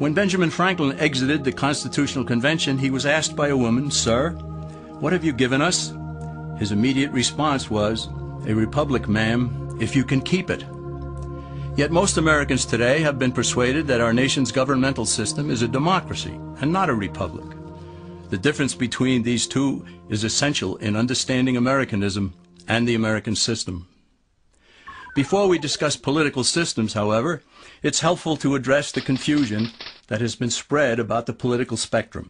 When Benjamin Franklin exited the Constitutional Convention, he was asked by a woman, "Sir, what have you given us?" His immediate response was, "A republic, ma'am, if you can keep it." Yet most Americans today have been persuaded that our nation's governmental system is a democracy and not a republic. The difference between these two is essential in understanding Americanism and the American system. Before we discuss political systems, however, it's helpful to address the confusion that has been spread about the political spectrum.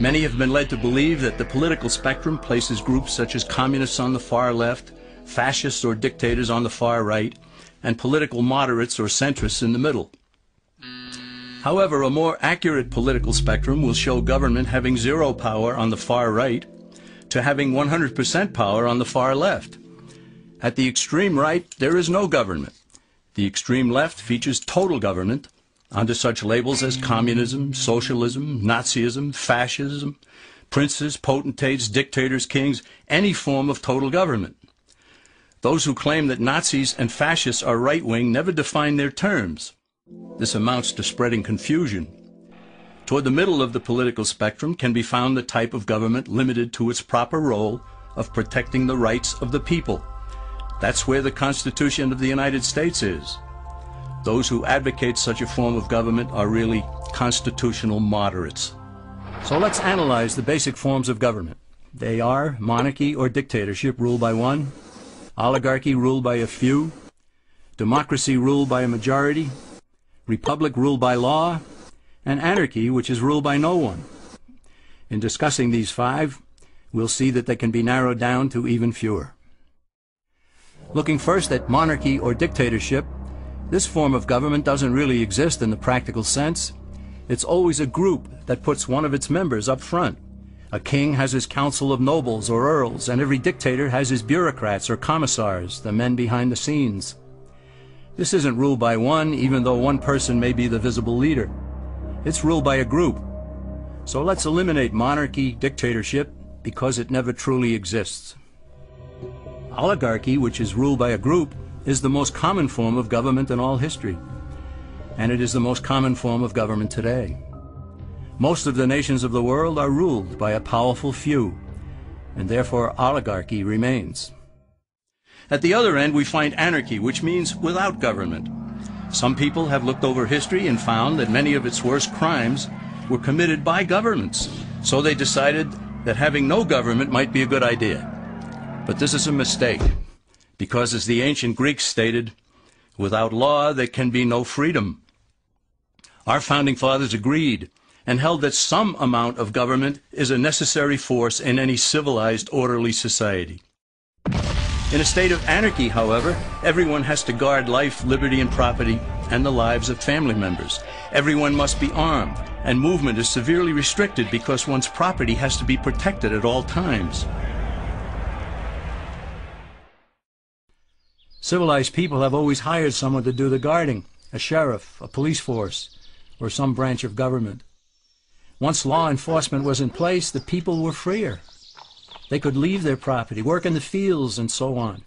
Many have been led to believe that the political spectrum places groups such as communists on the far left, fascists or dictators on the far right, and political moderates or centrists in the middle. However, a more accurate political spectrum will show government having zero power on the far right to having 100% power on the far left. At the extreme right, there is no government. The extreme left features total government under such labels as communism, socialism, Nazism, fascism, princes, potentates, dictators, kings, any form of total government. Those who claim that Nazis and fascists are right-wing never define their terms. This amounts to spreading confusion. Toward the middle of the political spectrum can be found the type of government limited to its proper role of protecting the rights of the people. That's where the Constitution of the United States is. Those who advocate such a form of government are really constitutional moderates. So let's analyze the basic forms of government. They are monarchy or dictatorship ruled by one, oligarchy ruled by a few, democracy ruled by a majority, republic ruled by law, and anarchy, which is ruled by no one. In discussing these five, we'll see that they can be narrowed down to even fewer. Looking first at monarchy or dictatorship, this form of government doesn't really exist in the practical sense. It's always a group that puts one of its members up front. A king has his council of nobles or earls, and every dictator has his bureaucrats or commissars, the men behind the scenes. This isn't ruled by one, even though one person may be the visible leader. It's ruled by a group. So let's eliminate monarchy, dictatorship, because it never truly exists. Oligarchy, which is ruled by a group, is the most common form of government in all history. And it is the most common form of government today. Most of the nations of the world are ruled by a powerful few, and therefore oligarchy remains. At the other end, we find anarchy, which means without government. Some people have looked over history and found that many of its worst crimes were committed by governments. So they decided that having no government might be a good idea. But this is a mistake, because as the ancient Greeks stated, without law there can be no freedom. Our founding fathers agreed and held that some amount of government is a necessary force in any civilized, orderly society. In a state of anarchy, however, everyone has to guard life, liberty, and property, and the lives of family members. Everyone must be armed, and movement is severely restricted because one's property has to be protected at all times. Civilized people have always hired someone to do the guarding, a sheriff, a police force, or some branch of government. Once law enforcement was in place, the people were freer. They could leave their property, work in the fields, and so on.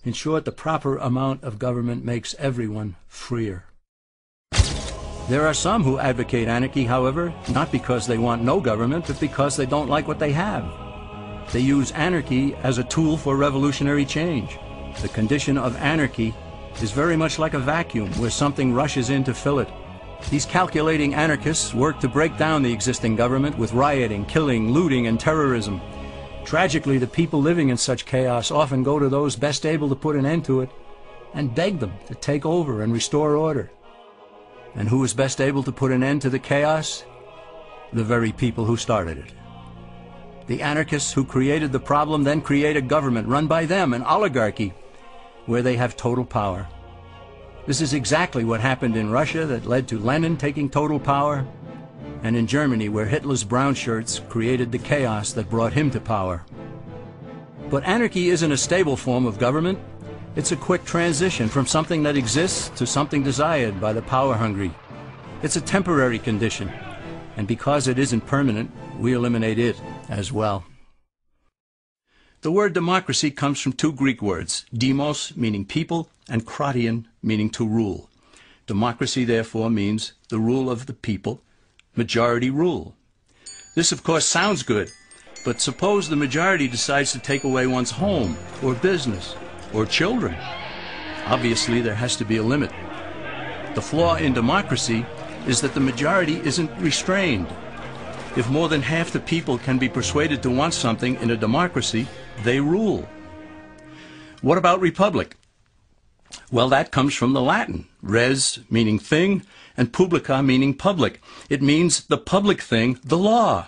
In short, the proper amount of government makes everyone freer. There are some who advocate anarchy, however, not because they want no government, but because they don't like what they have. They use anarchy as a tool for revolutionary change. The condition of anarchy is very much like a vacuum where something rushes in to fill it. These calculating anarchists work to break down the existing government with rioting, killing, looting, and terrorism. Tragically, the people living in such chaos often go to those best able to put an end to it and beg them to take over and restore order. And who is best able to put an end to the chaos? The very people who started it. The anarchists who created the problem then create a government run by them, an oligarchy, where they have total power. This is exactly what happened in Russia that led to Lenin taking total power, and in Germany where Hitler's brown shirts created the chaos that brought him to power. But anarchy isn't a stable form of government. It's a quick transition from something that exists to something desired by the power-hungry. It's a temporary condition, and because it isn't permanent, we eliminate it as well. The word democracy comes from two Greek words, demos, meaning people, and kratein, meaning to rule. Democracy, therefore, means the rule of the people, majority rule. This, of course, sounds good, but suppose the majority decides to take away one's home, or business, or children. Obviously, there has to be a limit. The flaw in democracy is that the majority isn't restrained. If more than half the people can be persuaded to want something in a democracy, they rule. What about republic? Well, that comes from the Latin, res meaning thing, and publica meaning public. It means the public thing, the law.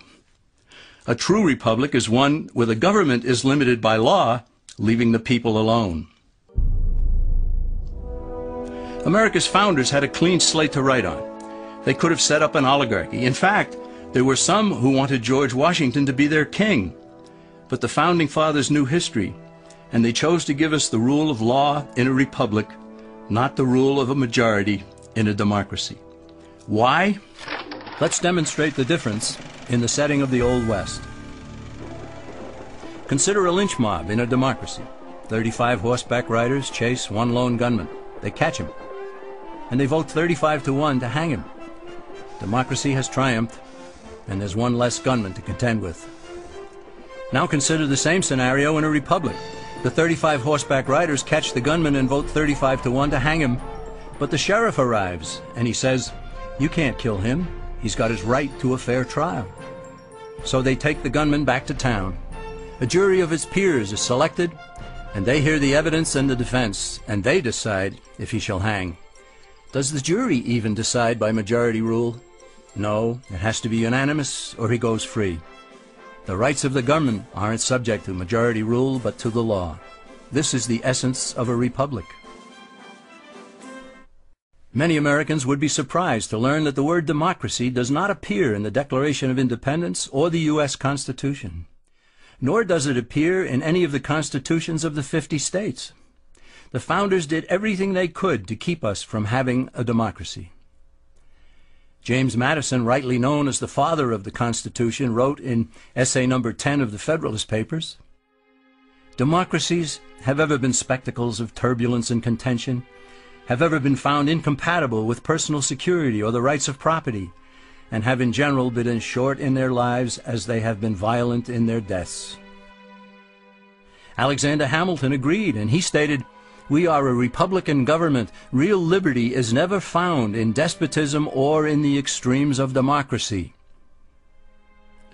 A true republic is one where the government is limited by law, leaving the people alone. America's founders had a clean slate to write on. They could have set up an oligarchy. In fact, there were some who wanted George Washington to be their king. But the founding fathers knew history, and they chose to give us the rule of law in a republic, not the rule of a majority in a democracy. Why? Let's demonstrate the difference in the setting of the Old West. Consider a lynch mob in a democracy. 35 horseback riders chase one lone gunman. They catch him, and they vote 35 to 1 to hang him. Democracy has triumphed, and there's one less gunman to contend with. Now consider the same scenario in a republic. The 35 horseback riders catch the gunman and vote 35 to 1 to hang him, but the sheriff arrives, and he says, "You can't kill him. He's got his right to a fair trial." So they take the gunman back to town. A jury of his peers is selected, and they hear the evidence and the defense, and they decide if he shall hang. Does the jury even decide by majority rule? No, it has to be unanimous or he goes free. The rights of the government aren't subject to majority rule but to the law. This is the essence of a republic. Many Americans would be surprised to learn that the word democracy does not appear in the Declaration of Independence or the U.S. Constitution, nor does it appear in any of the constitutions of the 50 states. The founders did everything they could to keep us from having a democracy. James Madison, rightly known as the father of the Constitution, wrote in essay number 10 of the Federalist Papers, "Democracies have ever been spectacles of turbulence and contention, have ever been found incompatible with personal security or the rights of property, and have in general been as short in their lives as they have been violent in their deaths." Alexander Hamilton agreed, and he stated, "We are a republican government. Real liberty is never found in despotism or in the extremes of democracy."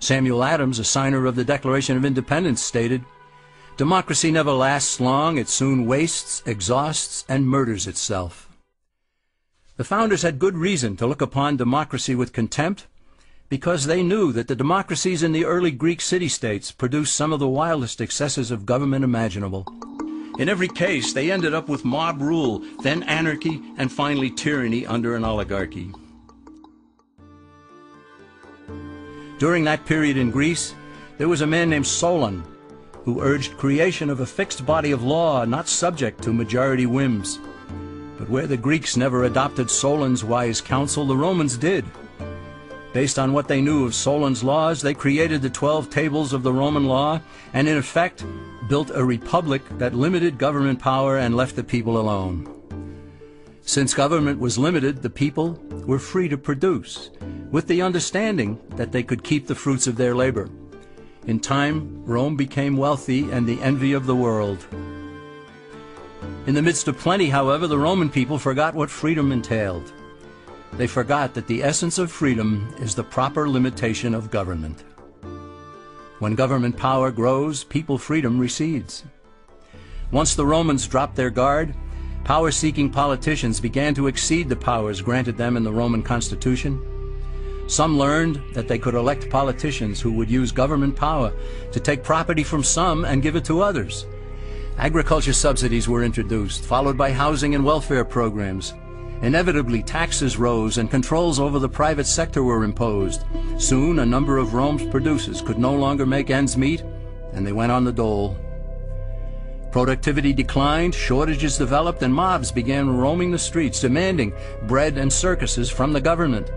Samuel Adams, a signer of the Declaration of Independence, stated, "Democracy never lasts long. It soon wastes, exhausts, and murders itself." The founders had good reason to look upon democracy with contempt, because they knew that the democracies in the early Greek city-states produced some of the wildest excesses of government imaginable. In every case, they ended up with mob rule, then anarchy, and finally tyranny under an oligarchy. During that period in Greece, there was a man named Solon, who urged creation of a fixed body of law not subject to majority whims. But where the Greeks never adopted Solon's wise counsel, the Romans did. Based on what they knew of Solon's laws, they created the 12 tables of the Roman law, and in effect built a republic that limited government power and left the people alone. Since government was limited, the people were free to produce, with the understanding that they could keep the fruits of their labor. In time, Rome became wealthy and the envy of the world. In the midst of plenty, however, the Roman people forgot what freedom entailed. They forgot that the essence of freedom is the proper limitation of government. When government power grows, people freedom recedes. Once the Romans dropped their guard, power-seeking politicians began to exceed the powers granted them in the Roman Constitution. Some learned that they could elect politicians who would use government power to take property from some and give it to others. Agriculture subsidies were introduced, followed by housing and welfare programs. Inevitably, taxes rose and controls over the private sector were imposed. Soon, a number of Rome's producers could no longer make ends meet, and they went on the dole. Productivity declined, shortages developed, and mobs began roaming the streets, demanding bread and circuses from the government.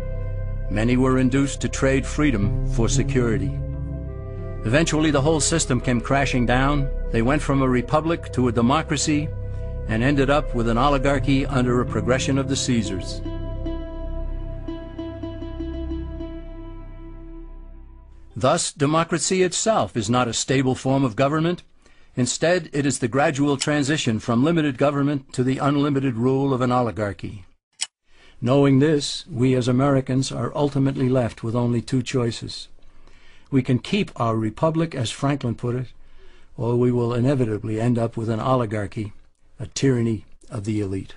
Many were induced to trade freedom for security. Eventually, the whole system came crashing down. They went from a republic to a democracy, and ended up with an oligarchy under a progression of the Caesars. Thus, democracy itself is not a stable form of government. Instead, it is the gradual transition from limited government to the unlimited rule of an oligarchy. Knowing this, we as Americans are ultimately left with only two choices. We can keep our republic, as Franklin put it, or we will inevitably end up with an oligarchy, a tyranny of the elite.